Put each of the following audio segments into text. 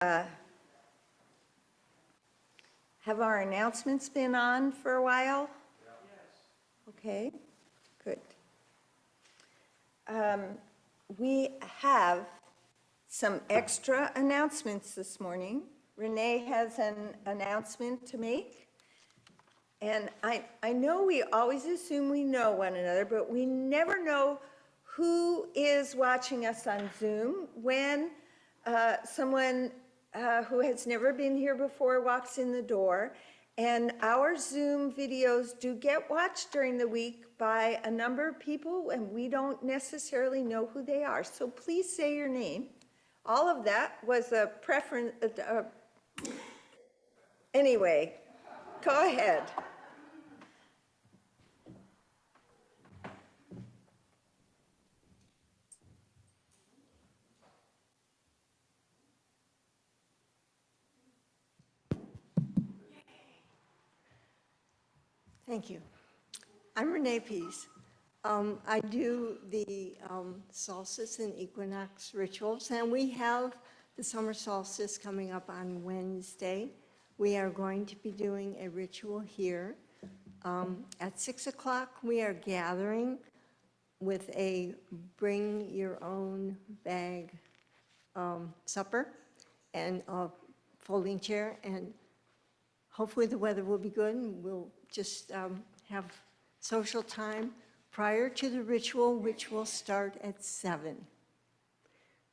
Have our announcements been on for a while? Yes. Okay, good. We have some extra announcements this morning. Renee has an announcement to make. And I know we always assume we know one another, but we never know who is watching us on Zoom when someone who has never been here before walks in the door. And our Zoom videos do get watched during the week by a number of people, and we don't necessarily know who they are. So please say your name. All of that was a preference. Anyway, go ahead. Thank you. I'm Renee Pease. I do the solstice and equinox rituals, and we have the summer solstice coming up on Wednesday. We are going to be doing a ritual here. At 6 o'clock, we are gathering with a bring your own bag supper and a folding chair, and hopefully the weather will be good, and we'll just have social time prior to the ritual, which will start at 7.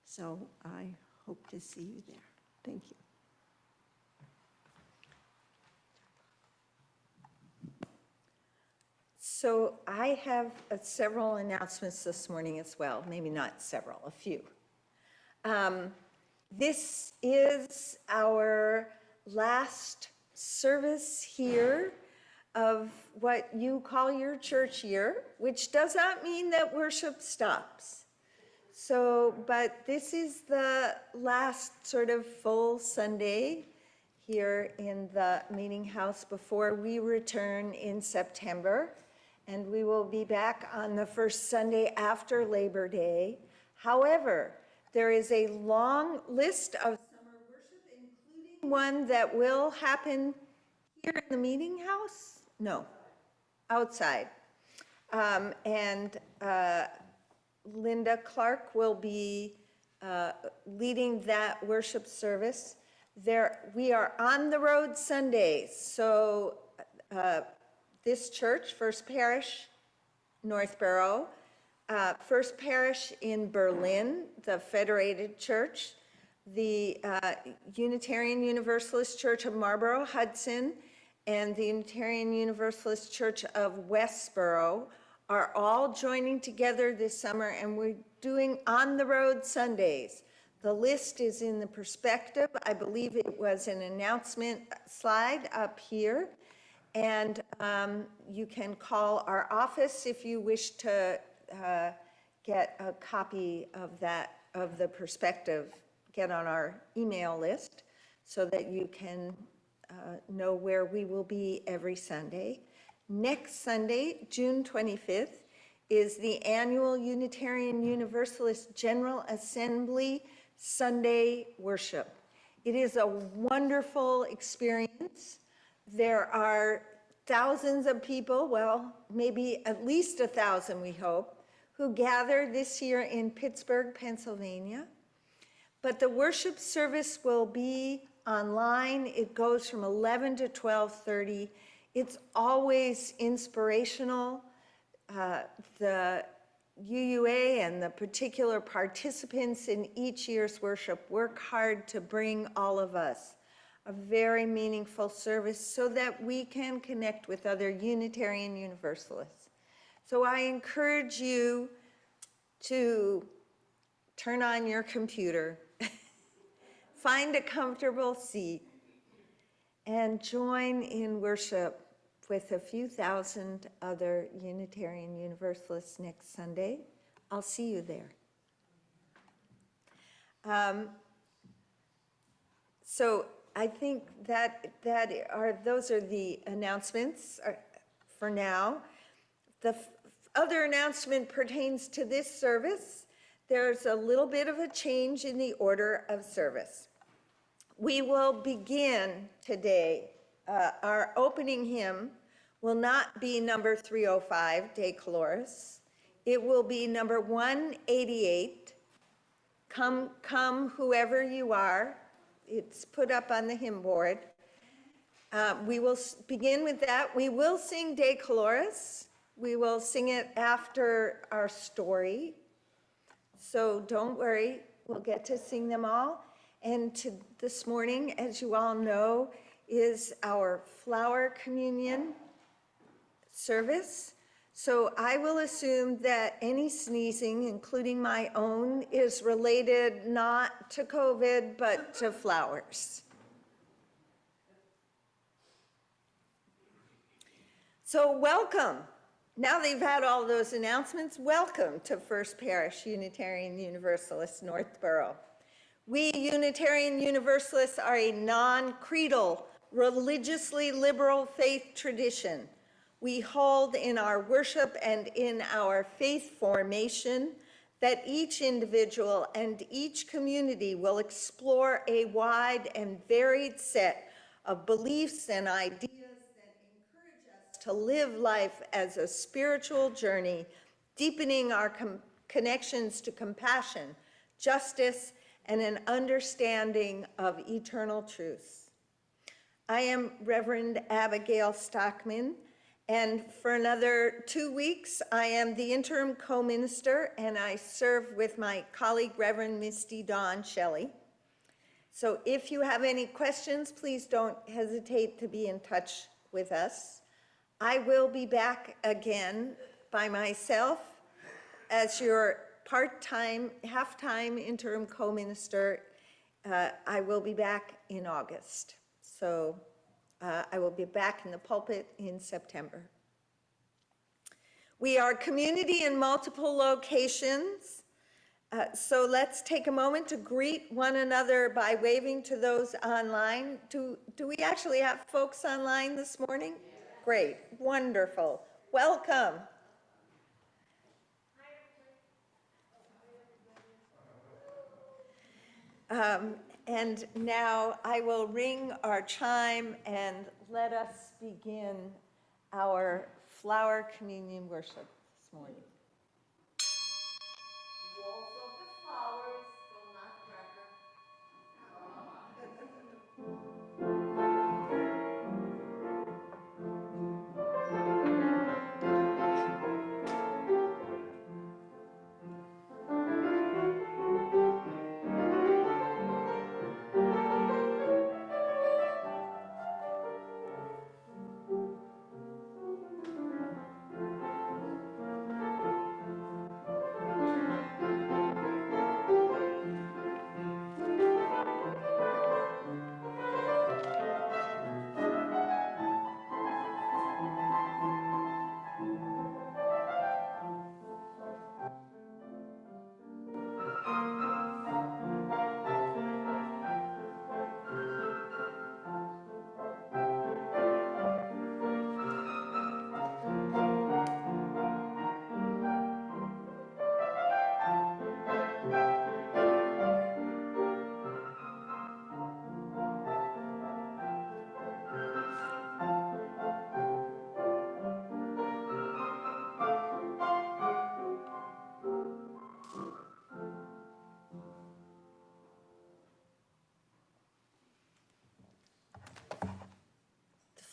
So I hope to see you there. Thank you. So I have several announcements this morning as well. Maybe not several, a few. This is our last service here of what you call your church year, which does not mean that worship stops. So, but this is the last sort of full Sunday here in the meeting house before we return in September. And we will be back on the first Sunday after Labor Day. However, there is a long list of summer worship, including one that will happen here in the meeting house. No, outside. Linda Clark will be leading that worship service. We are on the road Sundays, so this church, First Parish, Northborough, First Parish in Berlin, the Federated Church, the Unitarian Universalist Church of Marlborough, Hudson, and the Unitarian Universalist Church of Westboro are all joining together this summer, and we're doing on-the-road Sundays. The list is in the perspective. I believe it was an announcement slide up here. And you can call our office if you wish to get a copy of that, of the perspective, get on our email list so that you can know where we will be every Sunday. Next Sunday, June 25th, is the annual Unitarian Universalist General Assembly Sunday worship. It is a wonderful experience. There are thousands of people, well, maybe at least 1,000, we hope, who gather this year in Pittsburgh, Pennsylvania. But the worship service will be online. It goes from 11 to 12:30. It's always inspirational. The UUA and the particular participants in each year's worship work hard to bring all of us a very meaningful service so that we can connect with other Unitarian Universalists. So I encourage you to turn on your computer, find a comfortable seat, and join in worship with a few thousand other Unitarian Universalists next Sunday. I'll see you there. So I think those are the announcements for now. The other announcement pertains to this service. There's a little bit of a change in the order of service. We will begin today. Our opening hymn will not be number 305, De Coloris. It will be number 188, Come, Come, Whoever You Are. It's put up on the hymn board. We will begin with that. We will sing De Coloris. We will sing it after our story. So don't worry, we'll get to sing them all. And this morning, as you all know, is our flower communion service. So I will assume that any sneezing, including my own, is related not to COVID, but to flowers. So welcome. Now that you've had all those announcements, welcome to First Parish Unitarian Universalist Northborough. We Unitarian Universalists are a non-creedal, religiously liberal faith tradition. We hold in our worship and in our faith formation that each individual and each community will explore a wide and varied set of beliefs and ideas to live life as a spiritual journey, deepening our connections to compassion, justice, and an understanding of eternal truth. I am Reverend Abigail Stockman, and for another 2 weeks, I am the interim co-minister, and I serve with my colleague, Reverend Misty Dawn Shelley. So if you have any questions, please don't hesitate to be in touch with us. I will be back again by myself as your part-time, half-time interim co-minister. I will be back in August. So I will be back in the pulpit in September. We are community in multiple locations. So let's take a moment to greet one another by waving to those online. Do we actually have folks online this morning? Great, wonderful. Welcome. And now I will ring our chime and let us begin our flower communion worship this morning. Walls of the flowers, though not cracker.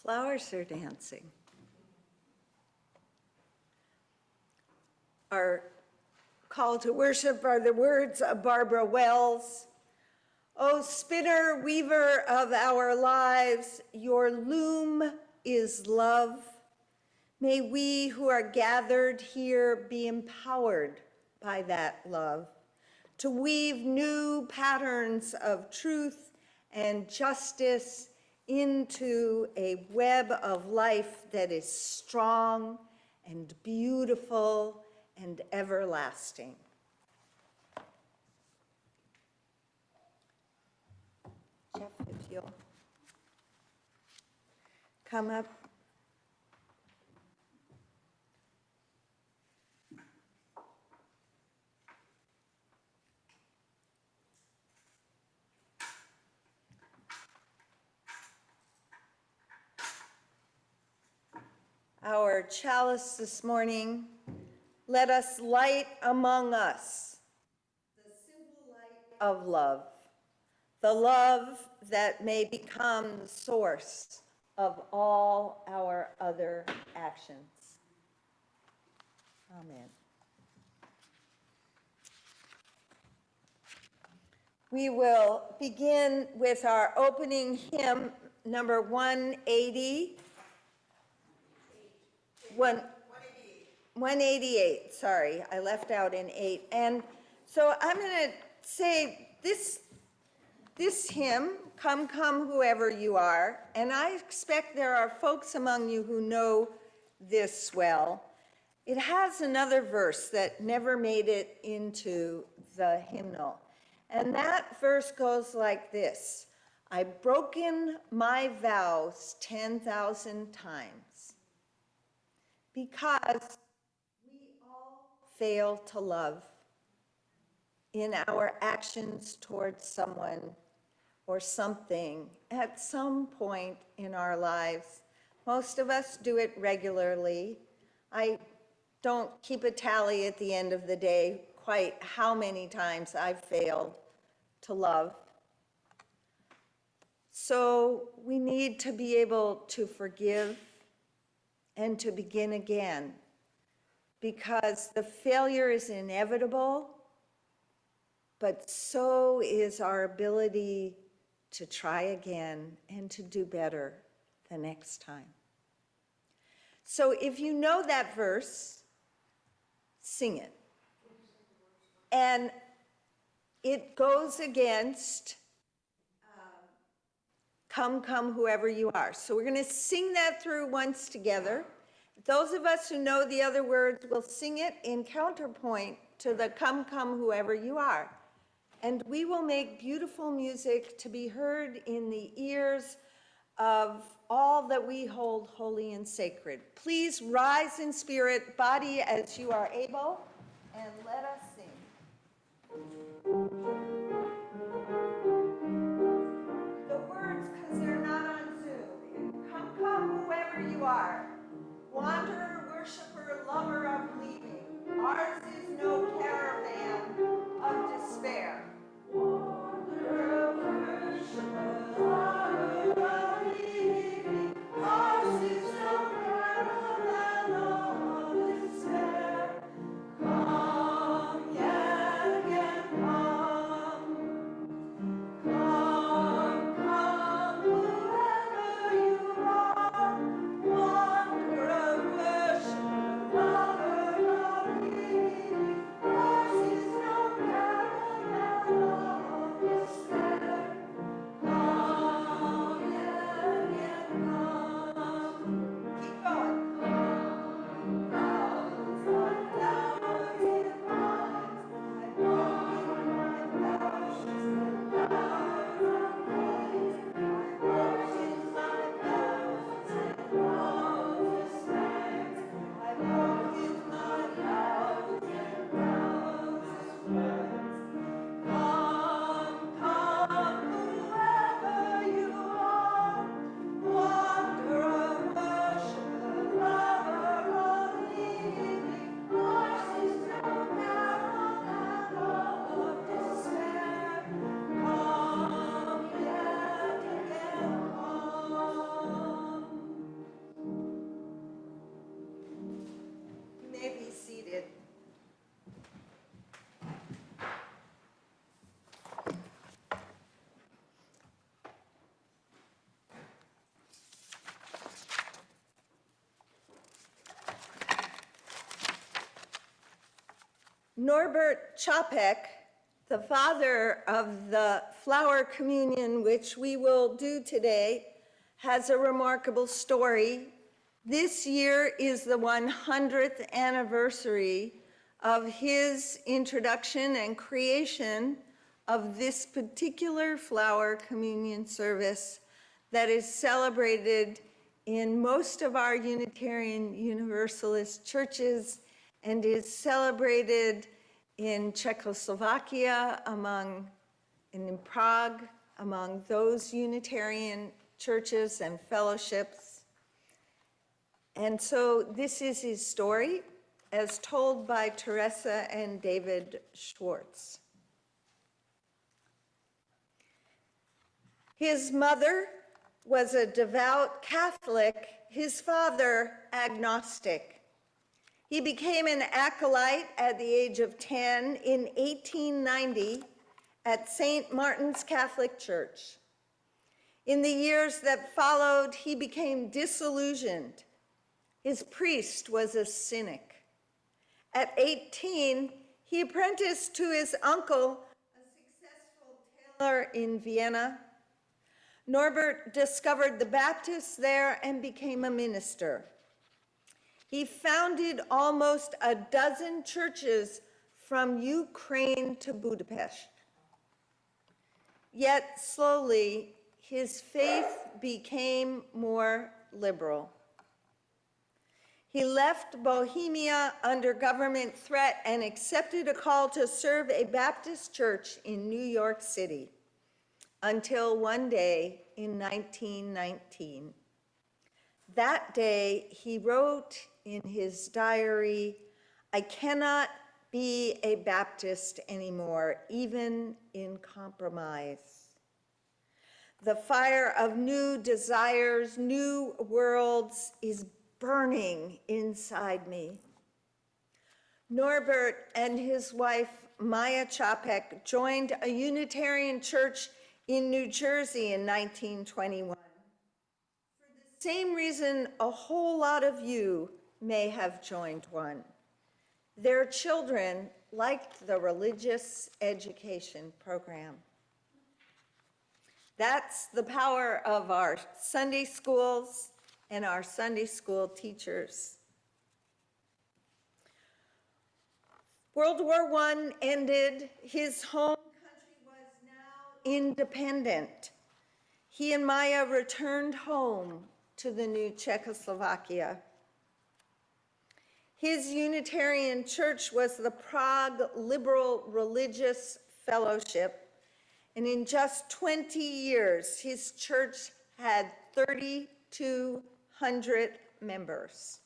Flowers are dancing. Our call to worship are the words of Barbara Wells. O spinner, weaver of our lives, your loom is love. May we who are gathered here be empowered by that love to weave new patterns of truth and justice into a web of life that is strong and beautiful and everlasting. Jeff, if you'll come up. our chalice this morning, let us light among us the simple light of love, the love that may become the source of all our other actions. Amen. We will begin with our opening hymn, number 180. 188, sorry, I left out an 8. And so I'm going to say this hymn, Come, Come, Whoever You Are, and I expect there are folks among you who know this well. It has another verse that never made it into the hymnal. And that verse goes like this: I've broken my vows 10,000 times because we all fail to love in our actions towards someone or something at some point in our lives. Most of us do it regularly. I don't keep a tally at the end of the day quite how many times I've failed to love. So we need to be able to forgive and to begin again, because the failure is inevitable, but so is our ability to try again and to do better the next time. So if you know that verse, sing it. And it goes against Come, Come, Whoever You Are. So we're going to sing that through once together. Those of us who know the other words will sing it in counterpoint to the Come, Come, Whoever You Are. And we will make beautiful music to be heard in the ears of all that we hold holy and sacred. Please rise in spirit, body as you are able, and let us sing. The words, because they're not on Zoom. Come, come, whoever you are. Wanderer, worshiper, lover of leaving. Ours is no caravan of despair. Wanderer, worshiper, lover of leaving. Ours is no caravan of despair. Come, yet again, come. Come, come, whoever you are, wanderer, worshiper, lover of leaving. Ours is no caravan of despair. Come, yet come. Keep going. Come, thousands and thousands times, I've broken my vows and vows of praise. I've broken my vows and vows of thanks. I've broken my vows and vows of words. Come, whoever you are, wanderer, worshiper, lover of leaving. Ours is no caravan of despair. Come, yet again, come. You may be seated. Norbert Chapek, the father of the flower communion, which we will do today, has a remarkable story. This year is the 100th anniversary of his introduction and creation of this particular flower communion service that is celebrated in most of our Unitarian Universalist churches and is celebrated in Czechoslovakia, and in Prague, among those Unitarian churches and fellowships. And so this is his story as told by Teresa and David Schwartz. His mother was a devout Catholic, his father agnostic. He became an acolyte at the age of 10 in 1890 at St. Martin's Catholic Church. In the years that followed, he became disillusioned. His priest was a cynic. At 18, he apprenticed to his uncle, a successful tailor in Vienna. Norbert discovered the Baptists there and became a minister. He founded almost a dozen churches from Ukraine to Budapest. Yet slowly, his faith became more liberal. He left Bohemia under government threat and accepted a call to serve a Baptist church in New York City until one day in 1919. That day, he wrote in his diary, "I cannot be a Baptist anymore, even in compromise. The fire of new desires, new worlds is burning inside me." Norbert and his wife, Maya Chapek, joined a Unitarian church in New Jersey in 1921. For the same reason a whole lot of you may have joined one. Their children liked the religious education program. That's the power of our Sunday schools and our Sunday school teachers. World War I ended. His home country was now independent. He and Maya returned home to the new Czechoslovakia. His Unitarian church was the Prague Liberal Religious Fellowship, and in just 20 years, his church had 3,200 members.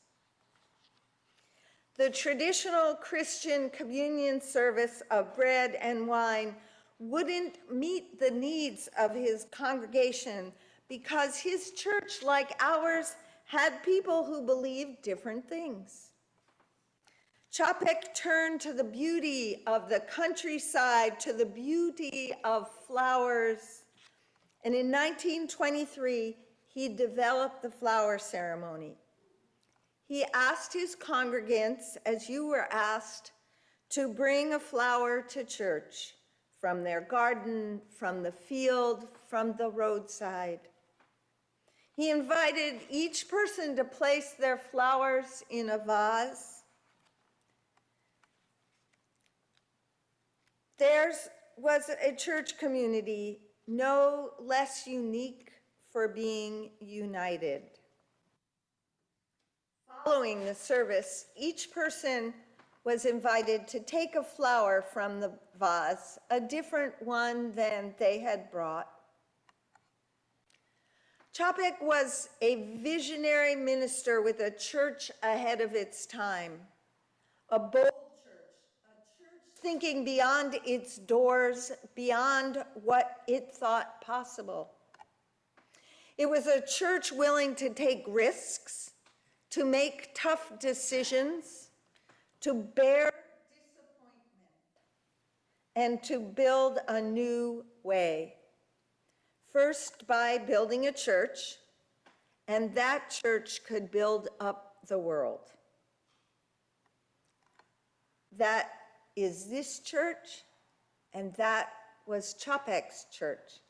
The traditional Christian communion service of bread and wine wouldn't meet the needs of his congregation because his church, like ours, had people who believed different things. Chapek turned to the beauty of the countryside, to the beauty of flowers, and in 1923, he developed the flower ceremony. He asked his congregants, as you were asked, to bring a flower to church from their garden, from the field, from the roadside. He invited each person to place their flowers in a vase. Theirs was a church community no less unique for being united. Following the service, each person was invited to take a flower from the vase, a different one than they had brought. Chapek was a visionary minister with a church ahead of its time, a bold thinking beyond its doors, beyond what it thought possible. It was a church willing to take risks, to make tough decisions, to bear disappointment, and to build a new way. First, by building a church, and that church could build up the world. That is this church, and that was Chapek's church.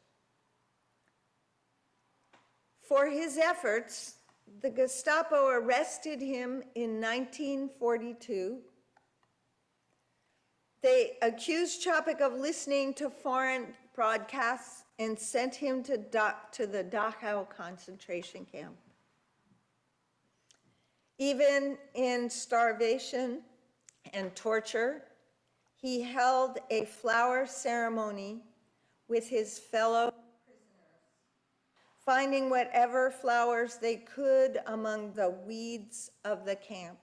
For his efforts, the Gestapo arrested him in 1942. They accused Chapek of listening to foreign broadcasts and sent him to the Dachau concentration camp. Even in starvation and torture, he held a flower ceremony with his fellow prisoners. finding whatever flowers they could among the weeds of the camp.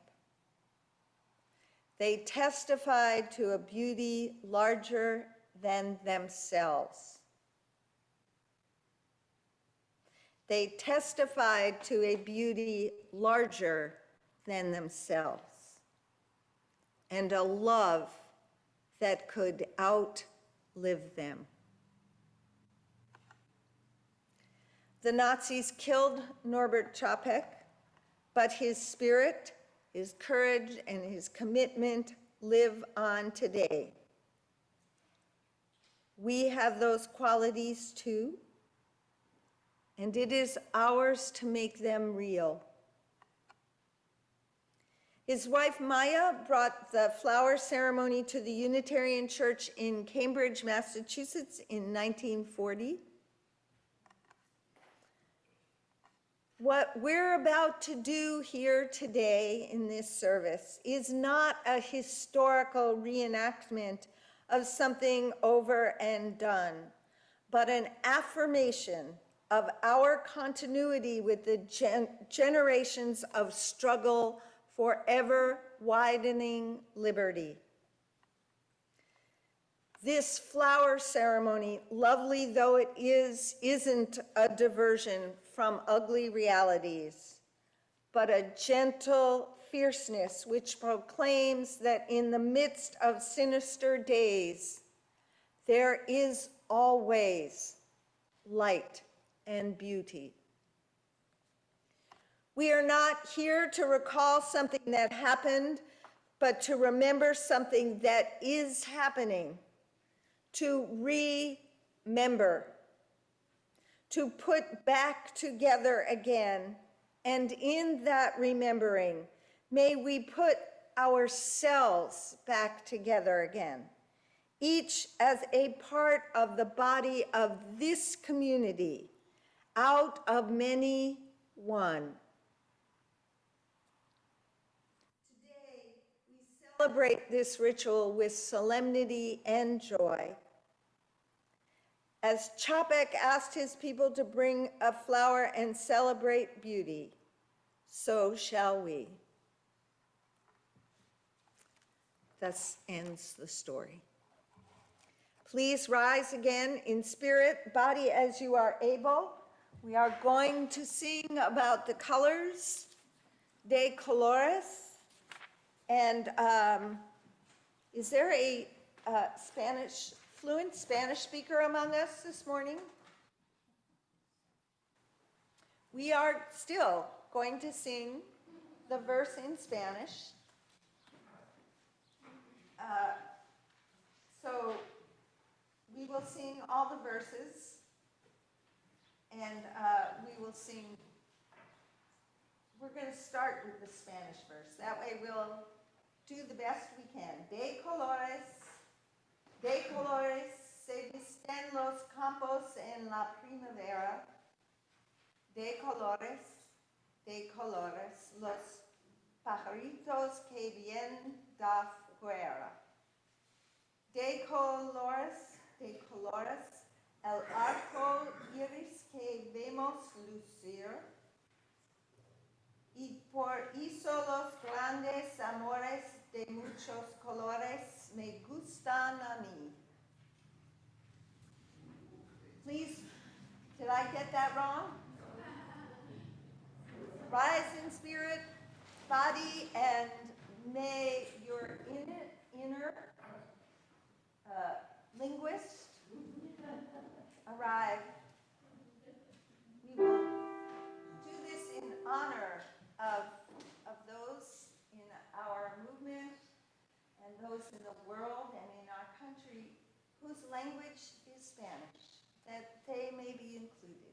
They testified to a beauty larger than themselves. They testified to a beauty larger than themselves, and a love that could outlive them. The Nazis killed Norbert Čapek, but his spirit, his courage, and his commitment live on today. We have those qualities too, and it is ours to make them real. His wife Maya brought the flower ceremony to the Unitarian Church in Cambridge, Massachusetts in 1940. What we're about to do here today in this service is not a historical reenactment of something over and done, but an affirmation of our continuity with the generations of struggle for ever widening liberty. This flower ceremony, lovely though it is, isn't a diversion from ugly realities, but a gentle fierceness which proclaims that in the midst of sinister days, there is always light and beauty. We are not here to recall something that happened, but to remember something that is happening, to remember, to put back together again. And in that remembering, may we put ourselves back together again, each as a part of the body of this community, out of many, one. Today, we celebrate this ritual with solemnity and joy. As Čapek asked his people to bring a flower and celebrate beauty, so shall we. Thus ends the story. Please rise again in spirit, body as you are able. We are going to sing about the colors, de colores, and is there a fluent Spanish speaker among us this morning? We are still going to sing the verse in Spanish. So we will sing all the verses, and we will sing. We're going to start with the Spanish verse. That way we'll do the best we can. De colores, se visten los campos en la primavera. De colores, los pajaritos que vienen da fuera. De colores, el arco iris que vemos lucir. Y por eso los grandes amores de muchos colores me gustan a mí. Please, did I get that wrong? Rise in spirit, body, and may your inner linguist arrive. We will do this in honor of those in our movement and those in the world and in our country whose language is Spanish, that they may be included.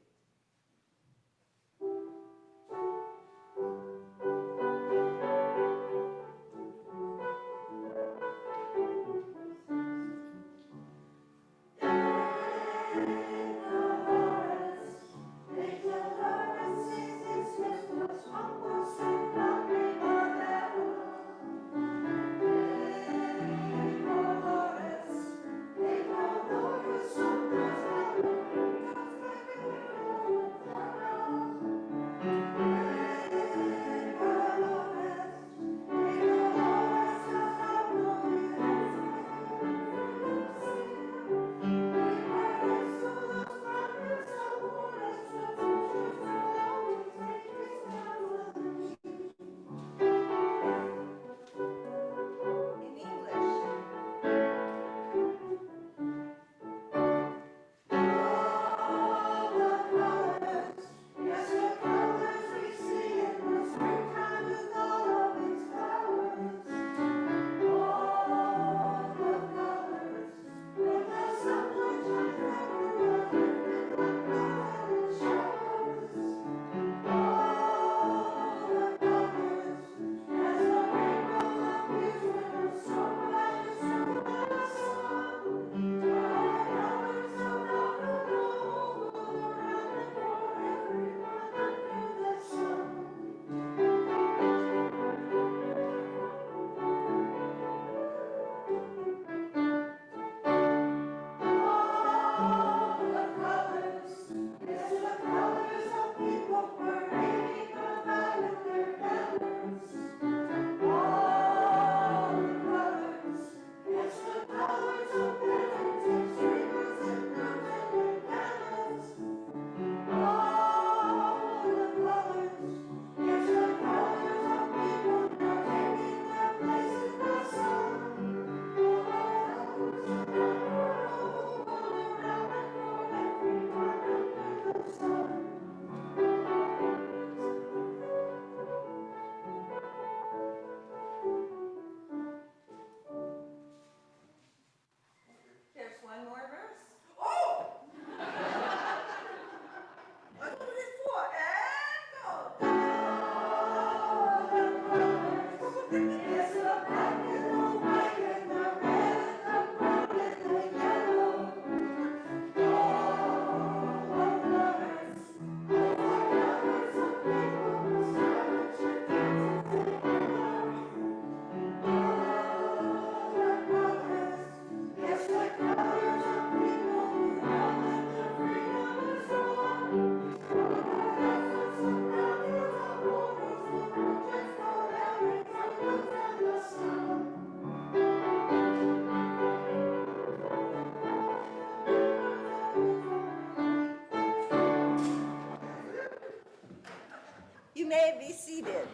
may be seated.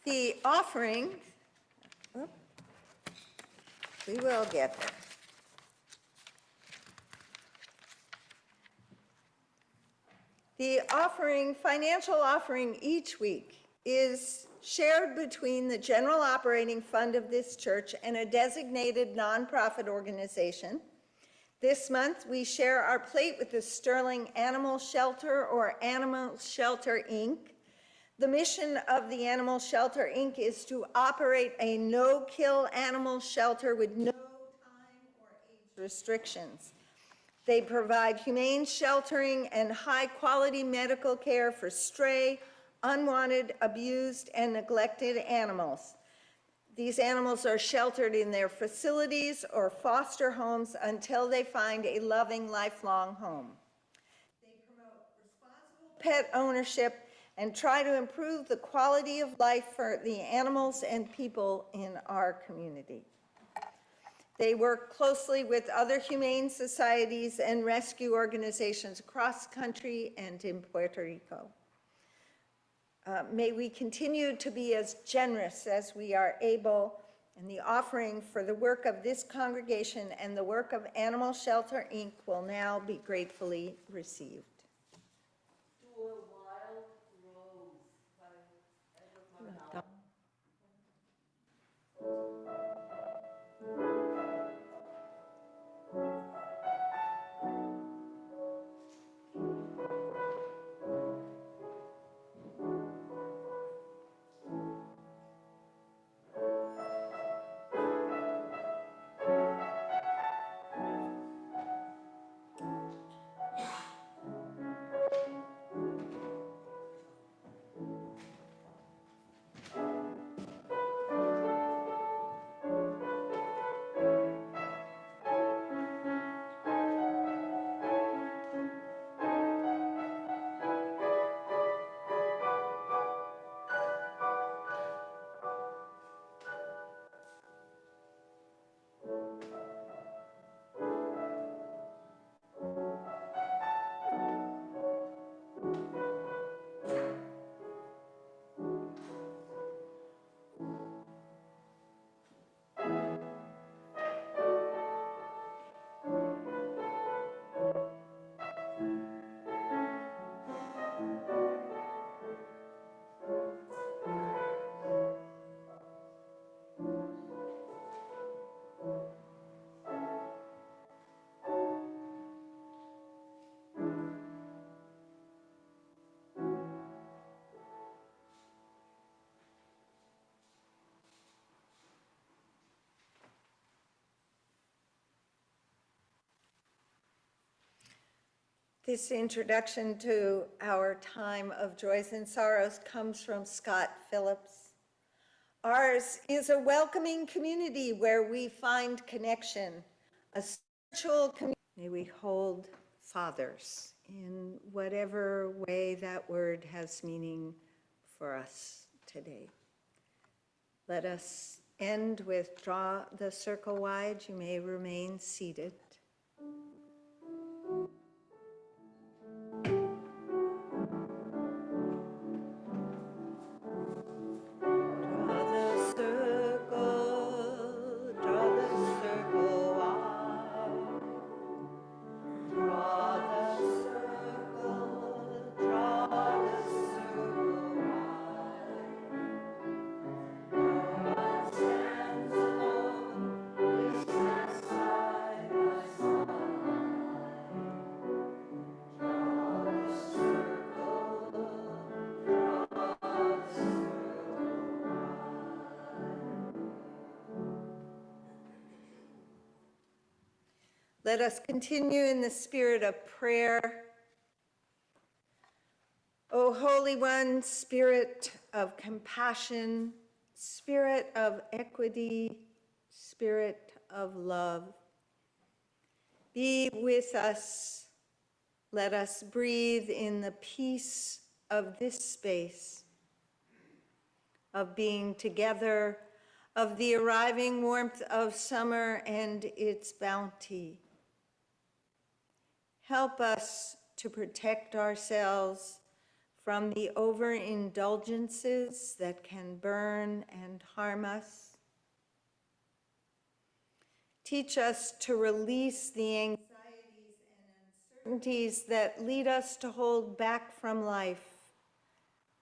The offering, we will get there. The offering, financial offering each week is shared between the general operating fund of this church and a designated nonprofit organization. This month, we share our plate with the Sterling Animal Shelter, or Animal Shelter, Inc. The mission of the Animal Shelter, Inc. is to operate a no-kill animal shelter with no time or age restrictions. They provide humane sheltering and high-quality medical care for stray, unwanted, abused, and neglected animals. These animals are sheltered in their facilities or foster homes until they find a loving, lifelong home. They promote responsible pet ownership and try to improve the quality of life for the animals and people in our community. They work closely with other humane societies and rescue organizations across the country and in Puerto Rico. May we continue to be as generous as we are able, and the offering for the work of this congregation and the work of Animal Shelter, Inc. will now be gratefully received. This introduction to our time of joys and sorrows comes from Scott Phillips. Ours is a welcoming community where we find connection, a spiritual community. May we hold fathers in whatever way that word has meaning for us today. Let us end with draw the circle wide. You may remain seated. Let us continue in the spirit of prayer. O Holy One, Spirit of compassion, Spirit of equity, Spirit of love, be with us. Let us breathe in the peace of this space, of being together, of the arriving warmth of summer and its bounty. Help us to protect ourselves from the overindulgences that can burn and harm us. Teach us to release the anxieties and uncertainties that lead us to hold back from life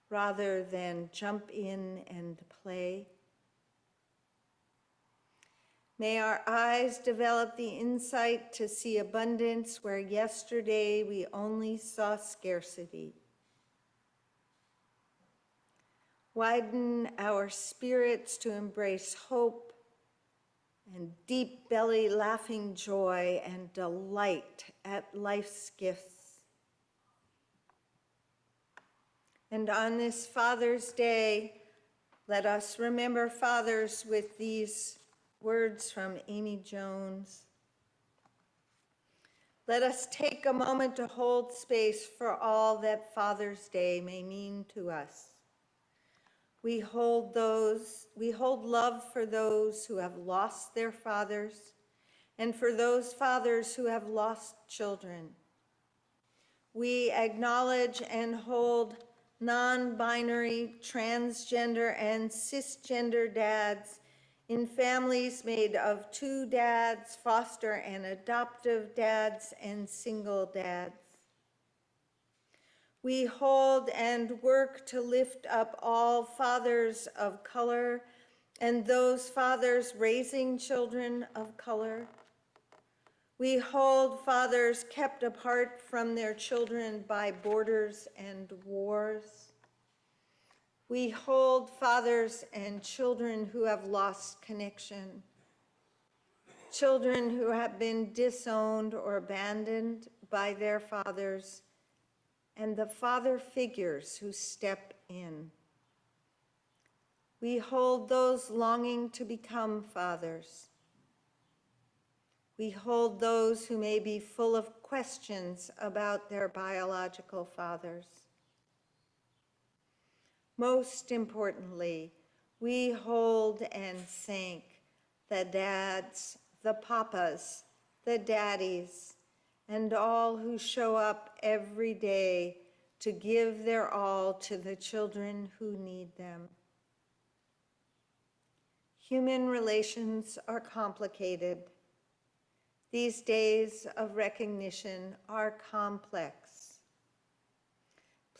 rather than jump in and play. May our eyes develop the insight to see abundance where yesterday we only saw scarcity. Widen our spirits to embrace hope and deep belly laughing joy and delight at life's gifts. And on this Father's Day, let us remember fathers with these words from Amy Jones. Let us take a moment to hold space for all that Father's Day may mean to us. We hold love for those who have lost their fathers and for those fathers who have lost children. We acknowledge and hold non-binary, transgender, and cisgender dads in families made of two dads, foster and adoptive dads, and single dads. We hold and work to lift up all fathers of color and those fathers raising children of color. We hold fathers kept apart from their children by borders and wars. We hold fathers and children who have lost connection, children who have been disowned or abandoned by their fathers, and the father figures who step in. We hold those longing to become fathers. We hold those who may be full of questions about their biological fathers. Most importantly, we hold and thank the dads, the papas, the daddies, and all who show up every day to give their all to the children who need them. Human relations are complicated. These days of recognition are complex.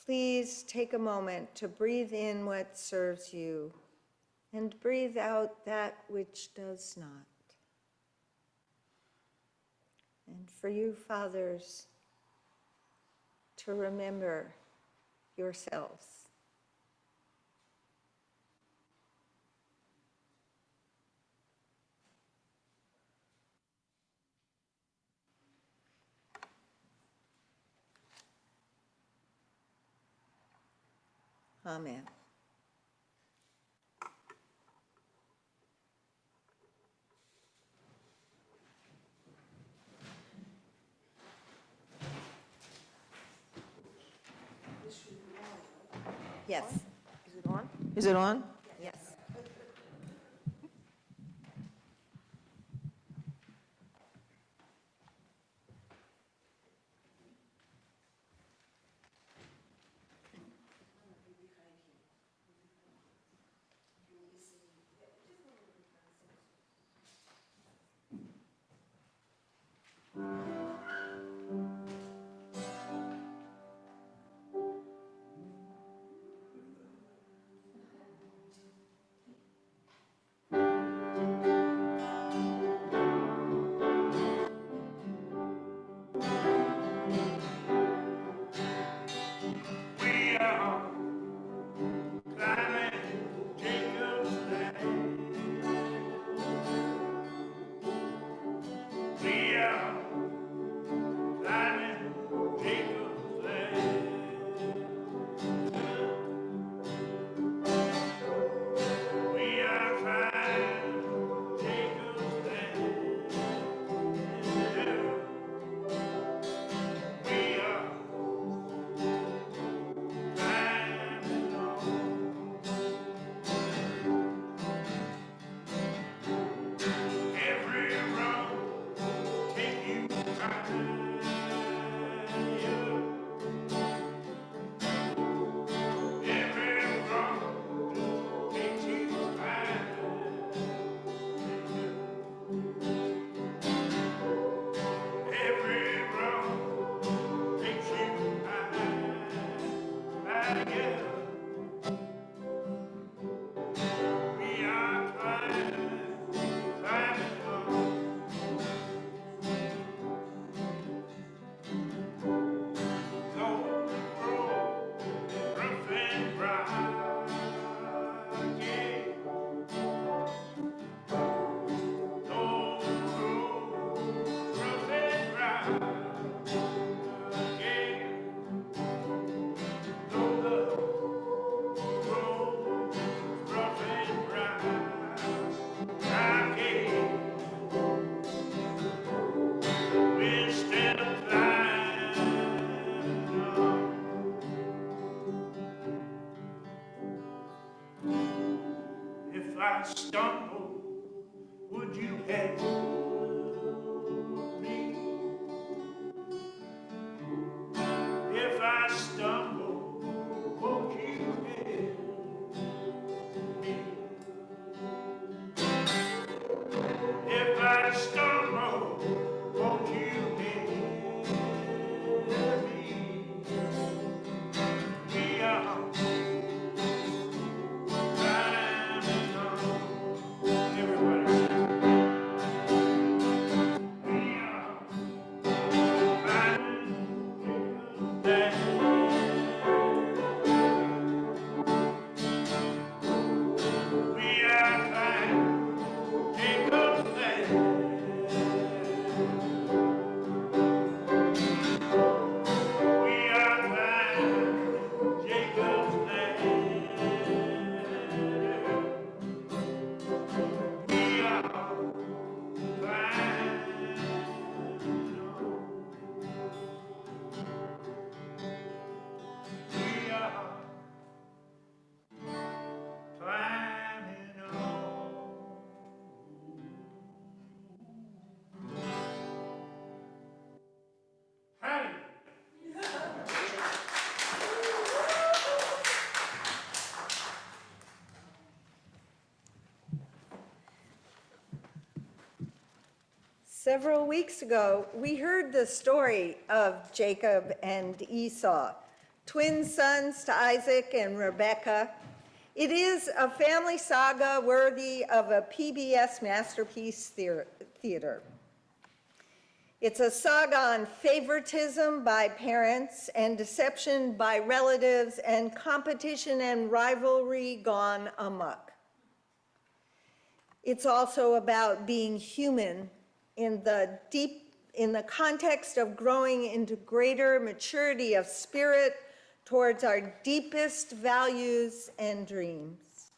Please take a moment to breathe in what serves you and breathe out that which does not. And for you, fathers, to remember yourselves. Amen. Yes. Is it on? Is it on? Yes. Several weeks ago, we heard the story of Jacob and Esau, twin sons to Isaac and Rebekah. It is a family saga worthy of a PBS masterpiece theater. It's a saga on favoritism by parents and deception by relatives and competition and rivalry gone amok. It's also about being human in the context of growing into greater maturity of spirit towards our deepest values and dreams.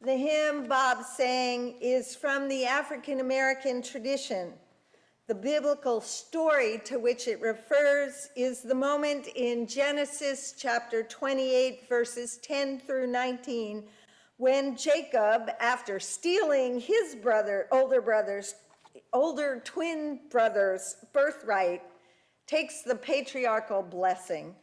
The hymn Bob sang is from the African American tradition. The biblical story to which it refers is the moment in Genesis chapter 28, verses 10 through 19, when Jacob, after stealing his older twin brother's birthright, takes the patriarchal blessing.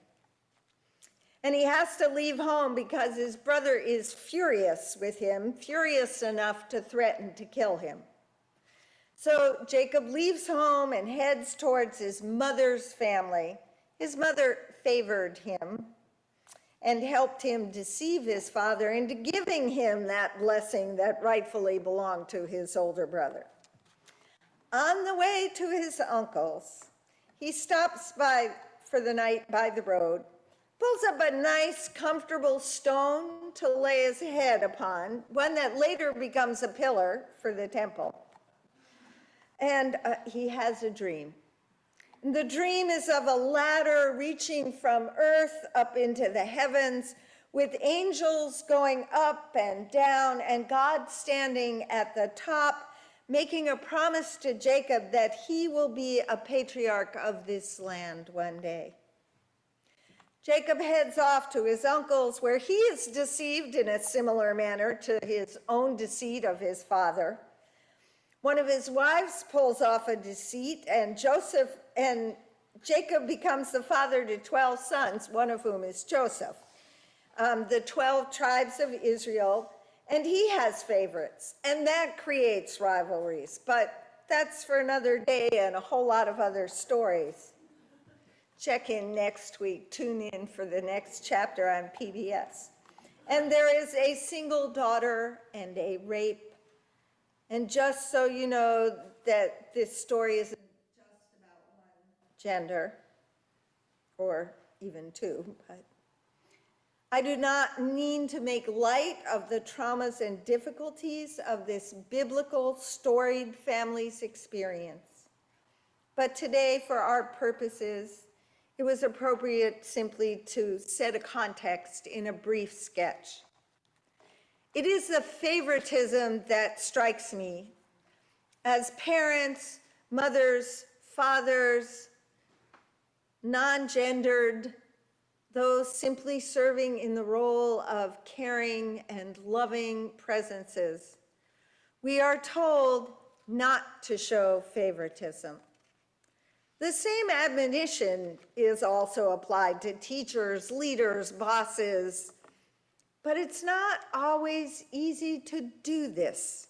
And he has to leave home because his brother is furious with him, furious enough to threaten to kill him. So Jacob leaves home and heads towards his mother's family. His mother favored him and helped him deceive his father into giving him that blessing that rightfully belonged to his older brother. On the way to his uncle's, he stops for the night by the road, pulls up a nice, comfortable stone to lay his head upon, one that later becomes a pillar for the temple. And he has a dream. And the dream is of a ladder reaching from earth up into the heavens, with angels going up and down, and God standing at the top, making a promise to Jacob that he will be a patriarch of this land one day. Jacob heads off to his uncle's, where he is deceived in a similar manner to his own deceit of his father. One of his wives pulls off a deceit, and Jacob becomes the father to 12 sons, one of whom is Joseph, the 12 tribes of Israel, and he has favorites, and that creates rivalries, but that's for another day and a whole lot of other stories. Check in next week, tune in for the next chapter on PBS. And there is a single daughter and a rape. And just so you know that this story isn't just about one gender, or even two, but I do not mean to make light of the traumas and difficulties of this biblical storied family's experience. But today, for our purposes, it was appropriate simply to set a context in a brief sketch. It is the favoritism that strikes me. As parents, mothers, fathers, non-gendered, those simply serving in the role of caring and loving presences, we are told not to show favoritism. The same admonition is also applied to teachers, leaders, bosses, but it's not always easy to do this.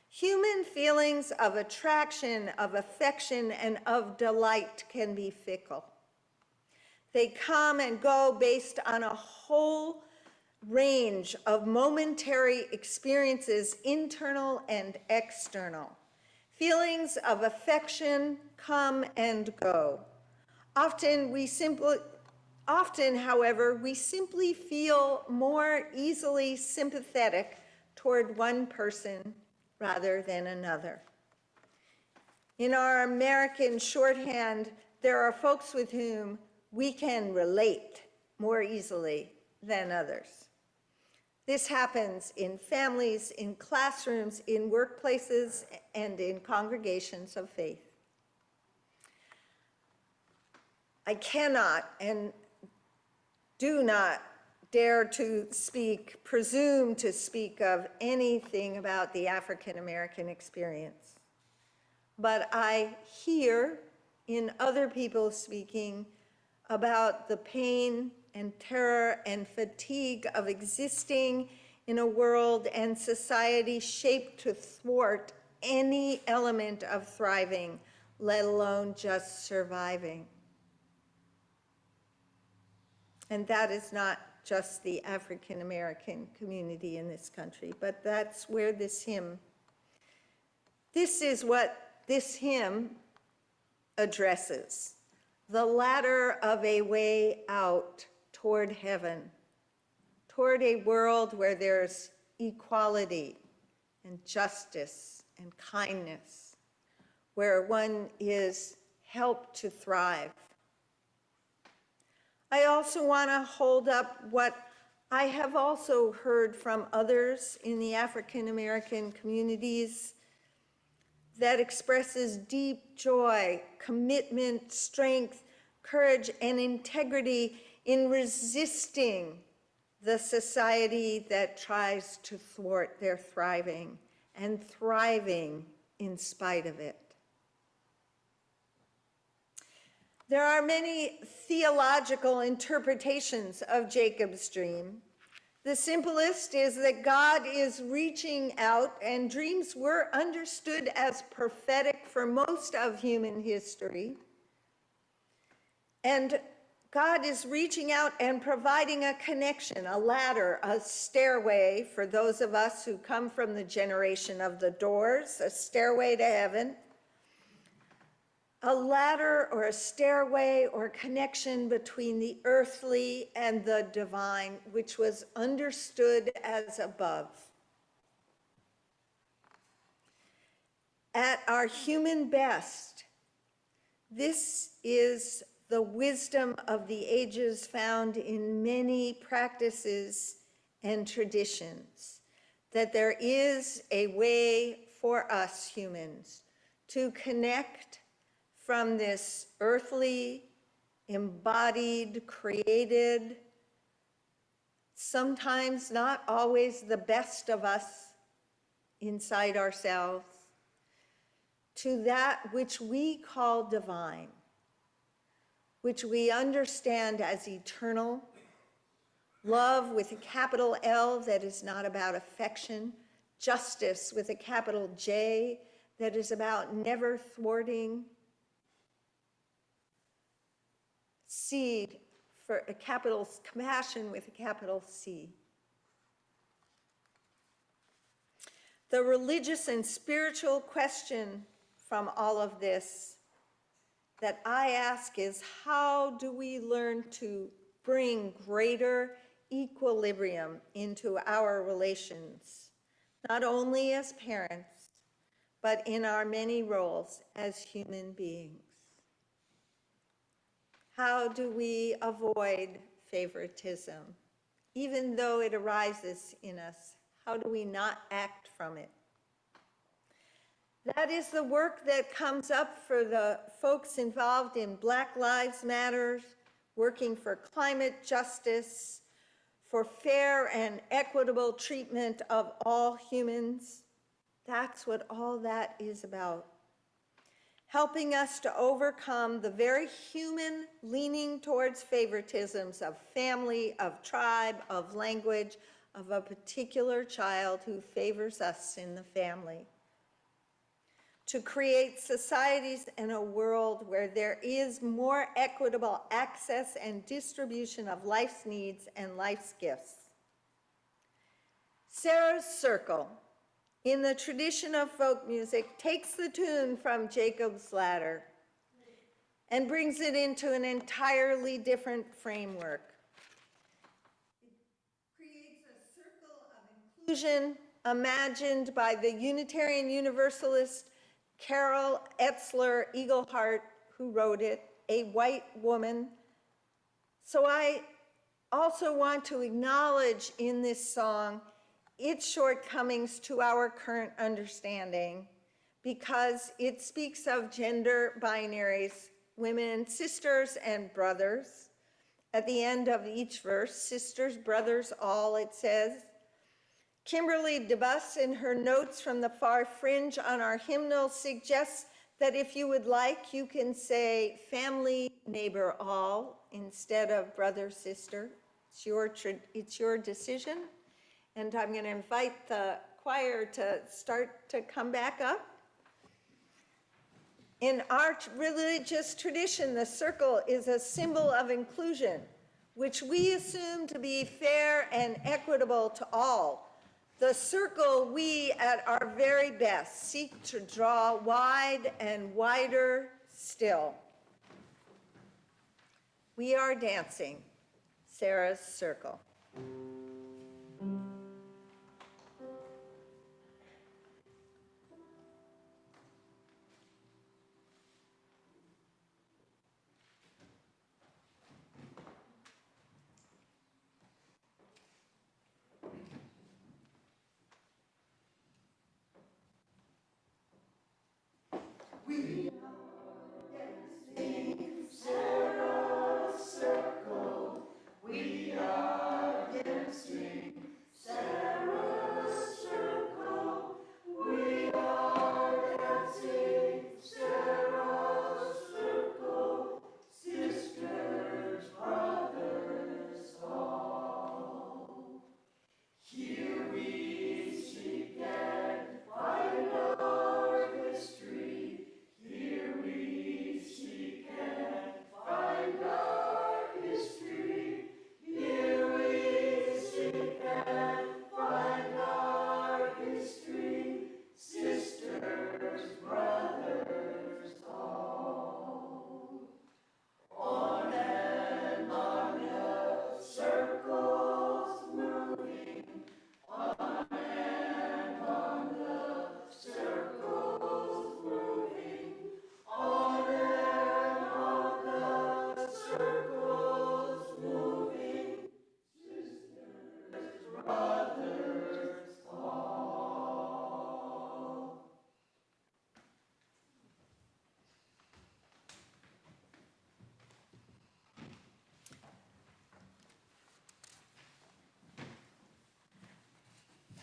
Human feelings of attraction, of affection, and of delight can be fickle. They come and go based on a whole range of momentary experiences, internal and external. Feelings of affection come and go. Often, however, we simply feel more easily sympathetic toward one person rather than another. In our American shorthand, there are folks with whom we can relate more easily than others. This happens in families, in classrooms, in workplaces, and in congregations of faith. I cannot and do not dare to presume to speak of anything about the African American experience. But I hear in other people speaking about the pain and terror and fatigue of existing in a world and society shaped to thwart any element of thriving, let alone just surviving. And that is not just the African American community in this country, but that's where this is what this hymn addresses, the ladder of a way out toward heaven, toward a world where there's equality and justice and kindness, where one is helped to thrive. I also want to hold up what I have also heard from others in the African American communities that expresses deep joy, commitment, strength, courage, and integrity in resisting the society that tries to thwart their thriving and thriving in spite of it. There are many theological interpretations of Jacob's dream. The simplest is that God is reaching out, and dreams were understood as prophetic for most of human history. And God is reaching out and providing a connection, a ladder, a stairway for those of us who come from the generation of the doors, a stairway to heaven. A ladder or a stairway or connection between the earthly and the divine, which was understood as above. At our human best, this is the wisdom of the ages found in many practices and traditions, that there is a way for us humans to connect from this earthly, embodied, created, sometimes not always the best of us inside ourselves, to that which we call divine, which we understand as eternal, love with a capital L that is not about affection, justice with a capital J that is about never thwarting, seed for a capital compassion with a capital C. The religious and spiritual question from all of this that I ask is, how do we learn to bring greater equilibrium into our relations, not only as parents, but in our many roles as human beings? How do we avoid favoritism? Even though it arises in us, how do we not act from it? That is the work that comes up for the folks involved in Black Lives Matter, working for climate justice, for fair and equitable treatment of all humans. That's what all that is about. Helping us to overcome the very human leaning towards favoritisms of family, of tribe, of language, of a particular child who favors us in the family. To create societies and a world where there is more equitable access and distribution of life's needs and life's gifts. Sarah's Circle, in the tradition of folk music, takes the tune from Jacob's Ladder and brings it into an entirely different framework. It creates a circle of inclusion imagined by the Unitarian Universalist Carol Etzler Eaglehart, who wrote it, a white woman. So I also want to acknowledge in this song its shortcomings to our current understanding, because it speaks of gender binaries, women, sisters, and brothers. At the end of each verse, sisters, brothers, all, it says. Kimberly DeBus, in her notes from the far fringe on our hymnal, suggests that if you would like, you can say family, neighbor, all, instead of brother, sister. It's your decision. And I'm going to invite the choir to start to come back up. In our religious tradition, the circle is a symbol of inclusion, which we assume to be fair and equitable to all. The circle, we at our very best seek to draw wide and wider still. We are dancing Sarah's circle.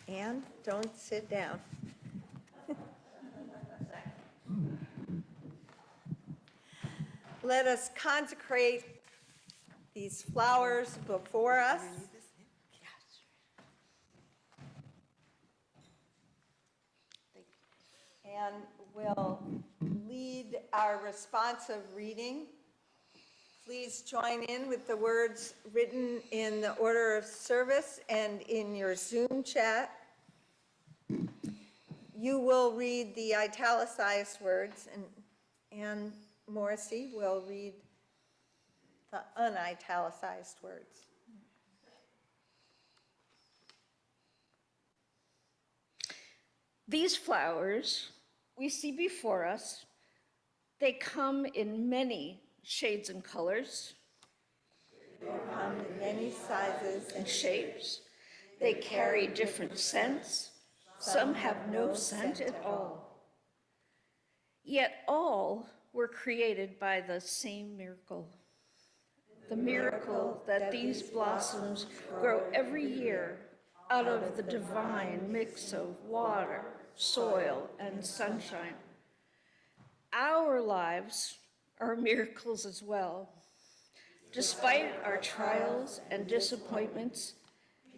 And don't sit down. Let us consecrate these flowers before us. And we'll lead our responsive reading. Please join in with the words written in the order of service and in your Zoom chat. You will read the italicized words, and Ann Morrissey will read the unitalicized words. These flowers we see before us, they come in many shades and colors They come in many sizes and shapes. They carry different scents. Some have no scent at all. Yet all were created by the same miracle. The miracle that these blossoms grow every year out of the divine mix of water, soil, and sunshine. Our lives are miracles as well. Despite our trials and disappointments,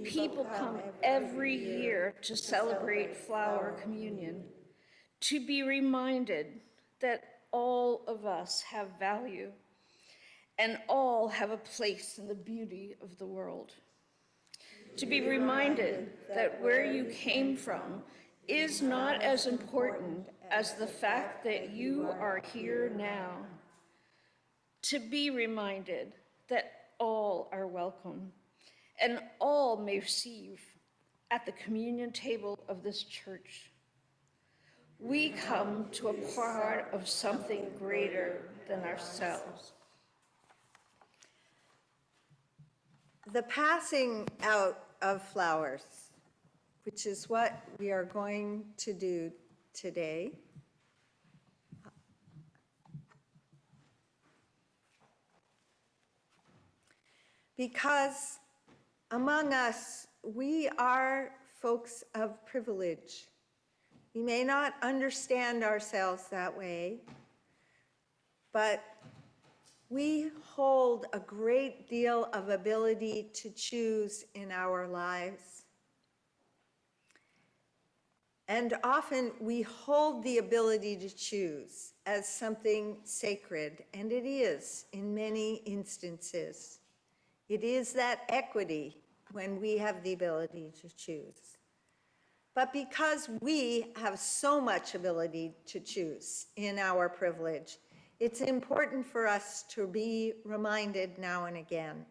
people come every year to celebrate Flower Communion, to be reminded that all of us have value and all have a place in the beauty of the world. To be reminded that where you came from is not as important as the fact that you are here now. To be reminded that all are welcome and all may receive at the communion table of this church. We come to a part of something greater than ourselves. The passing out of flowers, which is what we are going to do today. Because among us, we are folks of privilege. We may not understand ourselves that way, but we hold a great deal of ability to choose in our lives. And often we hold the ability to choose as something sacred, and it is in many instances. It is that equity when we have the ability to choose. But because we have so much ability to choose in our privilege, it's important for us to be reminded now and again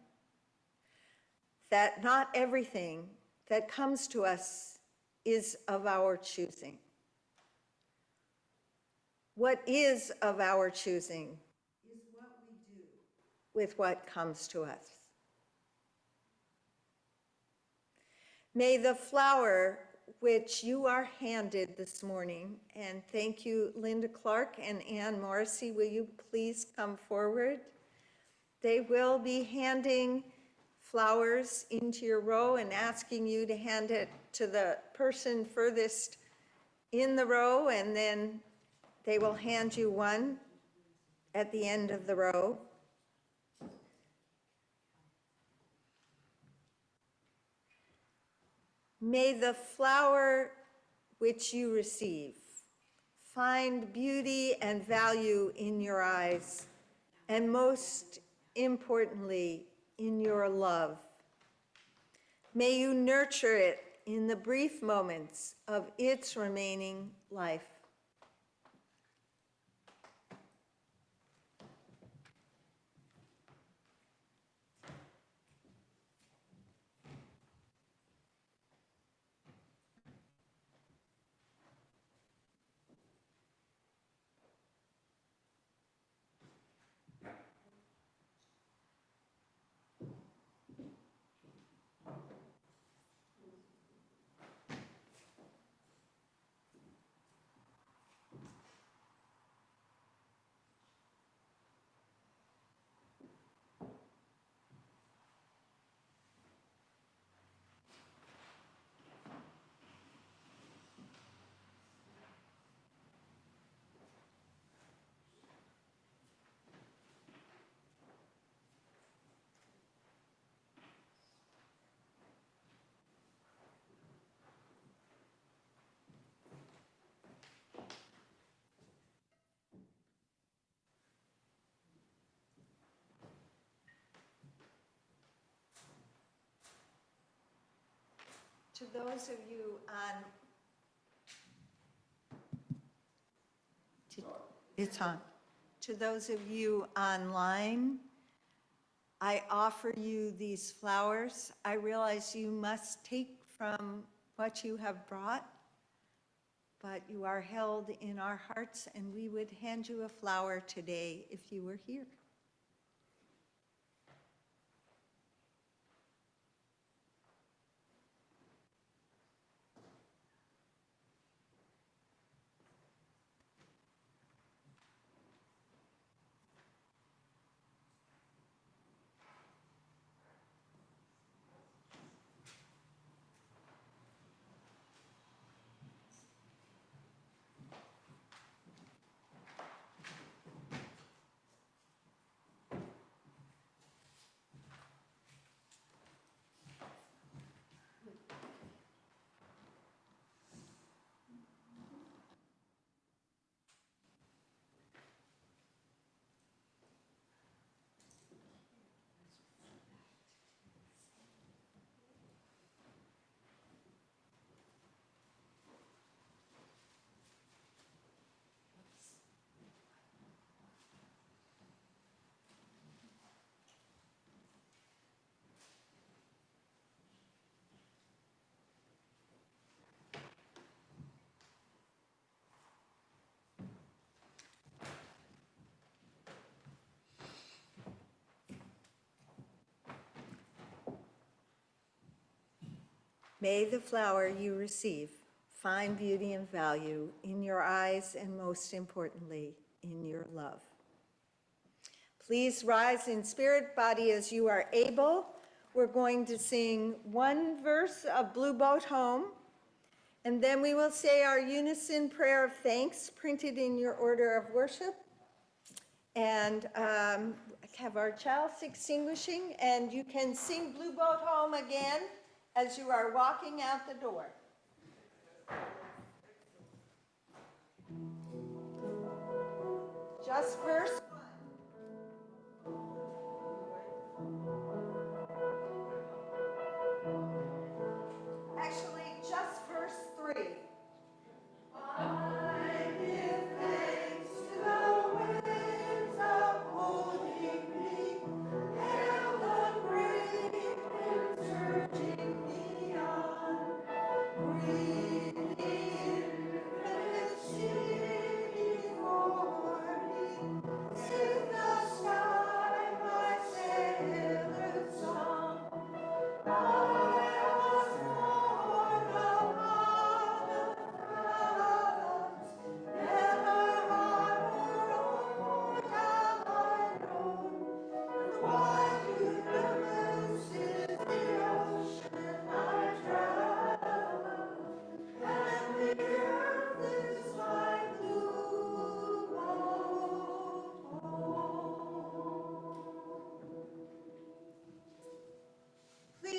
that not everything that comes to us is of our choosing. What is of our choosing is what we do with what comes to us. May the flower which you are handed this morning, and thank you, Linda Clark and Ann Morrissey, will you please come forward? They will be handing flowers into your row and asking you to hand it to the person furthest in the row, and then they will hand you one at the end of the row. May the flower which you receive find beauty and value in your eyes, and most importantly, in your love. May you nurture it in the brief moments of its remaining life. To those of you on, it's on. To those of you online, I offer you these flowers. I realize you must take from what you have brought, but you are held in our hearts, and we would hand you a flower today if you were here. May the flower you receive find beauty and value in your eyes, and most importantly, in your love. Please rise in spirit, body, as you are able. We're going to sing one verse of Blue Boat Home, and then we will say our unison prayer of thanks printed in your order of worship, and have our chalice extinguishing, and you can sing Blue Boat Home again as you are walking out the door. Just verse 1. Actually, just verse 3.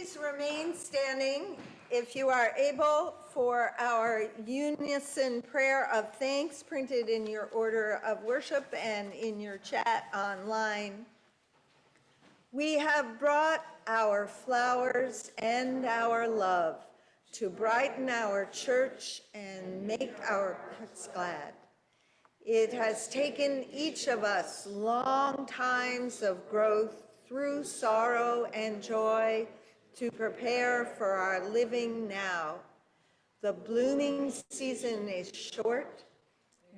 Please remain standing if you are able for our unison prayer of thanks printed in your order of worship and in your chat online. We have brought our flowers and our love to brighten our church and make our hearts glad. It has taken each of us long times of growth through sorrow and joy to prepare for our living now. The blooming season is short,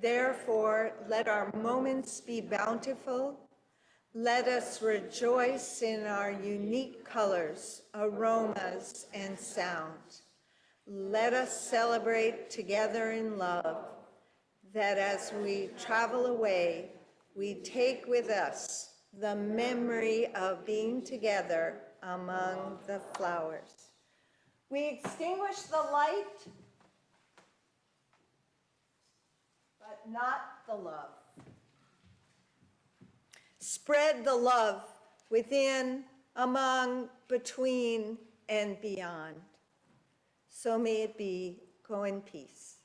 therefore let our moments be bountiful. Let us rejoice in our unique colors, aromas, and sounds. Let us celebrate together in love, that as we travel away, we take with us the memory of being together among the flowers. We extinguish the light, but not the love. Spread the love within, among, between, and beyond. So may it be. Go in peace.